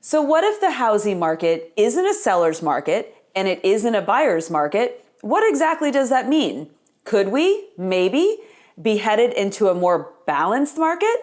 So what if the housing market isn't a seller's market and it isn't a buyer's market? What exactly does that mean? Could we, maybe, be headed into a more balanced market?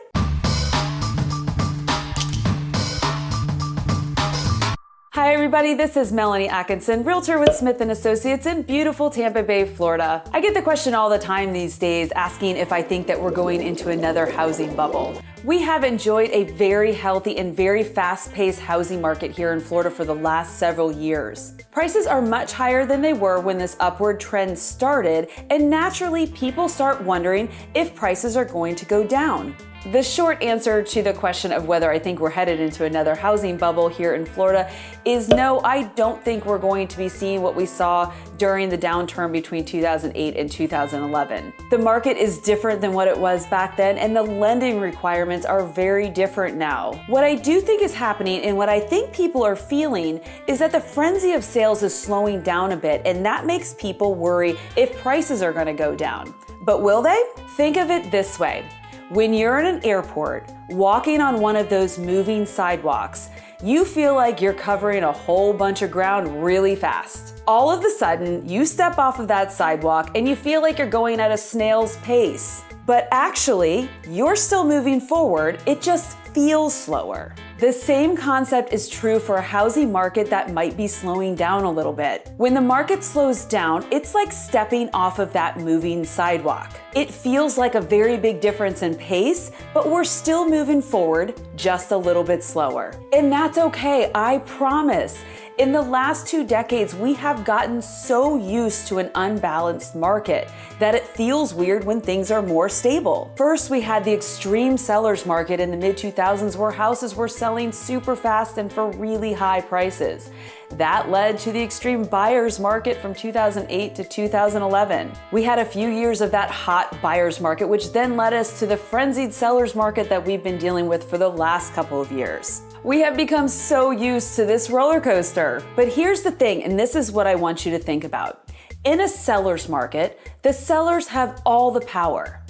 Hi everybody, this is Melanie Atkinson, realtor with Smith & Associates in beautiful Tampa Bay, Florida. I get the question all the time these days asking if I think that we're going into another housing bubble. We have enjoyed a very healthy and very fast-paced housing market here in Florida for the last several years. Prices are much higher than they were when this upward trend started, and naturally people start wondering if prices are going to go down. The short answer to the question of whether I think we're headed into another housing bubble here in Florida is no, I don't think we're going to be seeing what we saw during the downturn between 2008 and 2011. The market is different than what it was back then, and the lending requirements are very different now. What I do think is happening and what I think people are feeling is that the frenzy of sales is slowing down a bit, and that makes people worry if prices are going to go down. But will they? Think of it this way. When you're in an airport, walking on one of those moving sidewalks, you feel like you're covering a whole bunch of ground really fast. All of a sudden, you step off of that sidewalk and you feel like you're going at a snail's pace. But actually, you're still moving forward, it just feels slower. The same concept is true for a housing market that might be slowing down a little bit. When the market slows down, it's like stepping off of that moving sidewalk. It feels like a very big difference in pace, but we're still moving forward just a little bit slower. And that's okay, I promise. In the last 2 decades, we have gotten so used to an unbalanced market that it feels weird when things are more stable. First, we had the extreme seller's market in the mid-2000s where houses were selling super fast and for really high prices. That led to the extreme buyer's market from 2008 to 2011. We had a few years of that hot buyer's market, which then led us to the frenzied seller's market that we've been dealing with for the last couple of years. We have become so used to this roller coaster. But here's the thing, and this is what I want you to think about. In a seller's market, the sellers have all the power,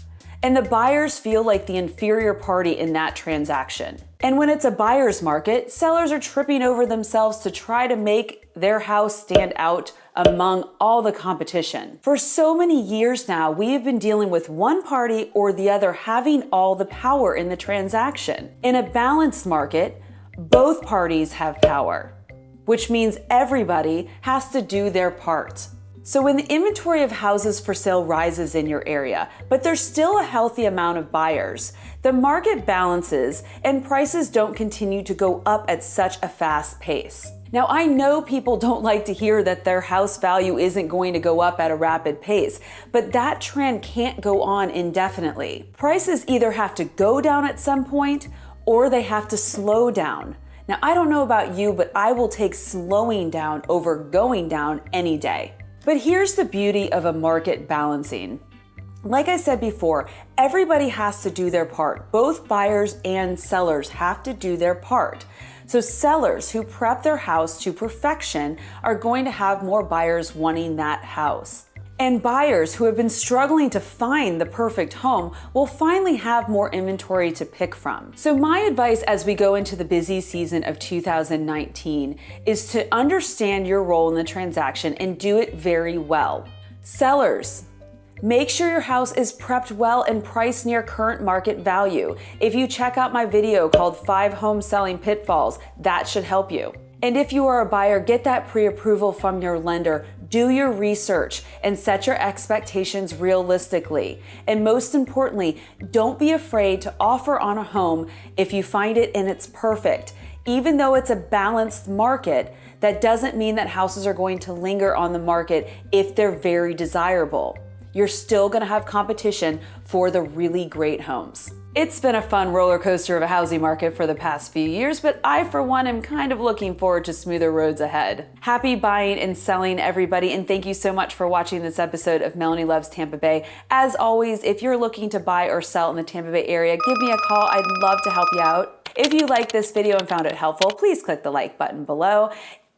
and the buyers feel like the inferior party in that transaction. And when it's a buyer's market, sellers are tripping over themselves to try to make their house stand out among all the competition. For so many years now, we have been dealing with one party or the other having all the power in the transaction. In a balanced market, both parties have power, which means everybody has to do their part. So when the inventory of houses for sale rises in your area, but there's still a healthy amount of buyers, the market balances and prices don't continue to go up at such a fast pace. Now, I know people don't like to hear that their house value isn't going to go up at a rapid pace, but that trend can't go on indefinitely. Prices either have to go down at some point or they have to slow down. Now, I don't know about you, but I will take slowing down over going down any day. But here's the beauty of a market balancing. Like I said before, everybody has to do their part. Both buyers and sellers have to do their part. So sellers who prep their house to perfection are going to have more buyers wanting that house. And buyers who have been struggling to find the perfect home will finally have more inventory to pick from. So my advice as we go into the busy season of 2019 is to understand your role in the transaction and do it very well. Sellers, make sure your house is prepped well and priced near current market value. If you check out my video called 5 Home Selling Pitfalls, that should help you. And if you are a buyer, get that pre-approval from your lender, do your research, and set your expectations realistically. And most importantly, don't be afraid to offer on a home if you find it and it's perfect. Even though it's a balanced market, that doesn't mean that houses are going to linger on the market if they're very desirable. You're still gonna have competition for the really great homes. It's been a fun roller coaster of a housing market for the past few years, but I, for one, am kind of looking forward to smoother roads ahead. Happy buying and selling, everybody, and thank you so much for watching this episode of Melanie Loves Tampa Bay. As always, if you're looking to buy or sell in the Tampa Bay area, give me a call. I'd love to help you out. If you liked this video and found it helpful, please click the like button below.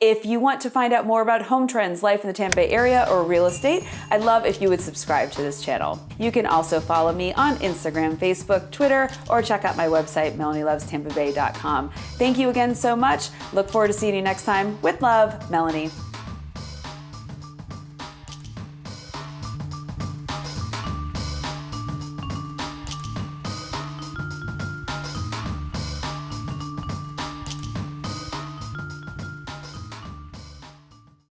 If you want to find out more about home trends, life in the Tampa Bay area, or real estate, I'd love if you would subscribe to this channel. You can also follow me on Instagram, Facebook, Twitter, or check out my website, MelanieLovesTampaBay.com. Thank you again so much. Look forward to seeing you next time. With love, Melanie.